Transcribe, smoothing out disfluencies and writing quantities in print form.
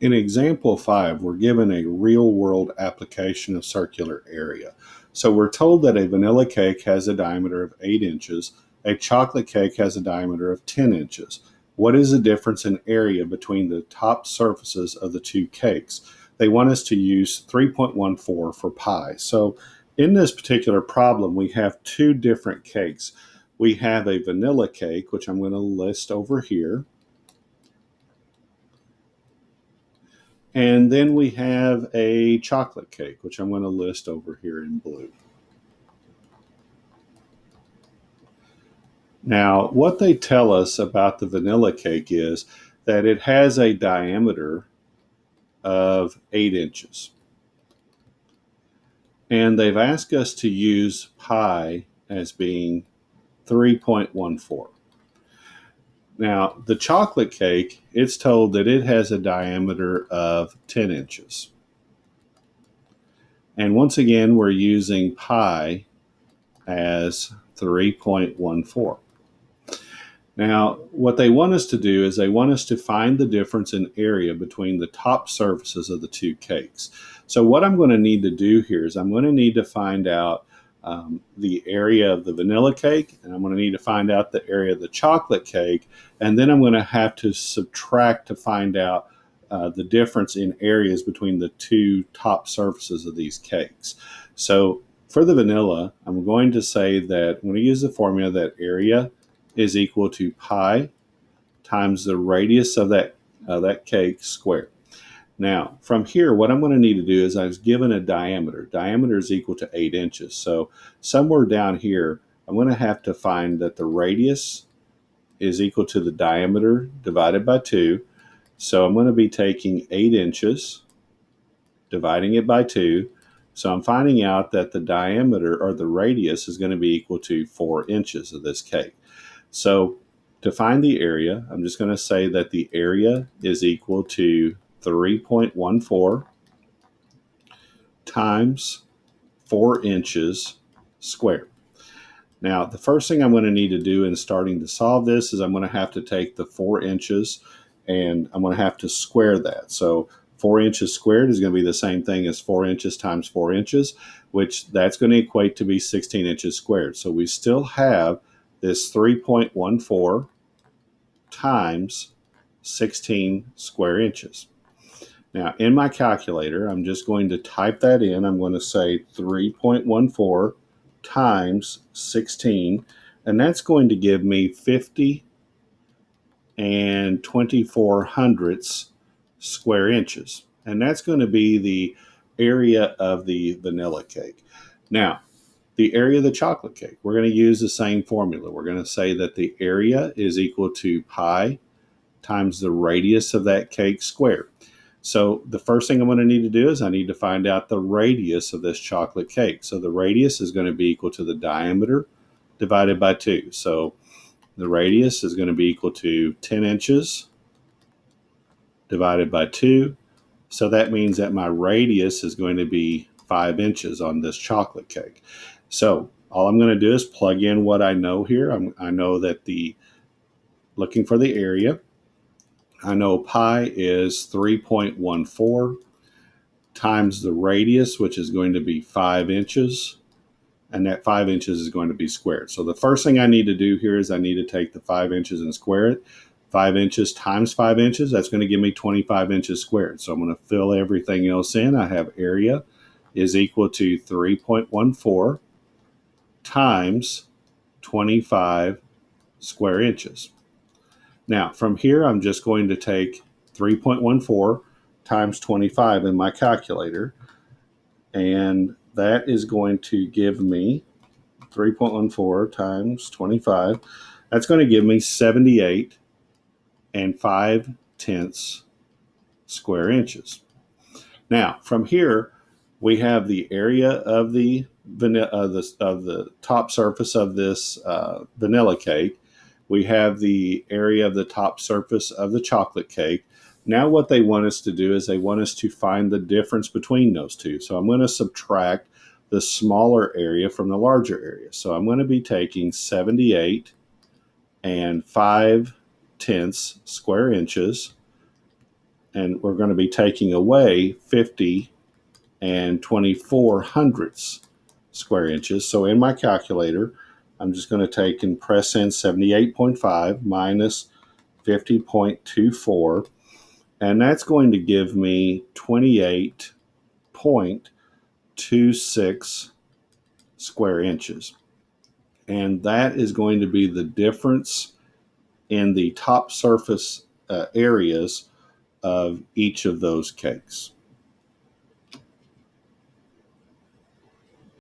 In example 5, we're given a real-world application of circular area. So we're told that a vanilla cake has a diameter of 8 inches, a chocolate cake has a diameter of 10 inches. What is the difference in area between the top surfaces of the two cakes? They want us to use 3.14 for pi. So in this particular problem, we have two different cakes. We have a vanilla cake, which I'm going to list over here. And then we have a chocolate cake, which I'm going to list over here in blue. Now, what they tell us about the vanilla cake is that it has a diameter of 8 inches. And they've asked us to use pi as being 3.14. Now, the chocolate cake, it's told that it has a diameter of 10 inches. And once again, we're using pi as 3.14. Now, what they want us to do is they want us to find the difference in area between the top surfaces of the two cakes. So what I'm going to need to do here is I'm going to need to find out the area of the vanilla cake, and I'm going to need to find out the area of the chocolate cake, and then I'm going to have to subtract to find out the difference in areas between the two top surfaces of these cakes. So for the vanilla, I'm going to say that I'm going to use the formula that area is equal to pi times the radius of that cake squared. Now, from here, what I'm going to need to do is I was given a diameter. Diameter is equal to 8 inches. So somewhere down here, I'm going to have to find that the radius is equal to the diameter divided by 2. So I'm going to be taking 8 inches, dividing it by 2. So I'm finding out that the diameter or the radius is going to be equal to 4 inches of this cake. So to find the area, I'm just going to say that the area is equal to 3.14 times 4 inches squared. Now, the first thing I'm going to need to do in starting to solve this is I'm going to have to take the 4 inches and I'm going to have to square that. So 4 inches squared is going to be the same thing as 4 inches times 4 inches, which that's going to equate to be 16 inches squared. So we still have this 3.14 times 16 square inches. Now, in my calculator, I'm just going to type that in. I'm going to say 3.14 times 16, and that's going to give me 50 and 24 hundredths square inches. And that's going to be the area of the vanilla cake. Now, the area of the chocolate cake, we're going to use the same formula. We're going to say that the area is equal to pi times the radius of that cake squared. So the first thing I'm going to need to do is I need to find out the radius of this chocolate cake. So the radius is going to be equal to the diameter divided by 2. So the radius is going to be equal to 10 inches divided by 2. So that means that my radius is going to be 5 inches on this chocolate cake. So all I'm going to do is plug in what I know here. I know that looking for the area, I know pi is 3.14 times the radius, which is going to be 5 inches, and that 5 inches is going to be squared. So the first thing I need to do here is I need to take the 5 inches and square it. 5 inches times 5 inches, that's going to give me 25 inches squared. So I'm going to fill everything else in. I have area is equal to 3.14 times 25 square inches. Now, from here, I'm just going to take 3.14 times 25 in my calculator, and that is going to give me 3.14 times 25. That's going to give me 78 and 5 tenths square inches. Now, from here, we have the area of the top surface of this vanilla cake. We have the area of the top surface of the chocolate cake. Now what they want us to do is they want us to find the difference between those two. So I'm going to subtract the smaller area from the larger area. So I'm going to be taking 78 and 5 tenths square inches and we're going to be taking away 50 and 24 hundredths square inches. So in my calculator, I'm just going to take and press in 78.5 minus 50.24, and that's going to give me 28.26 square inches. And that is going to be the difference in the top surface areas of each of those cakes.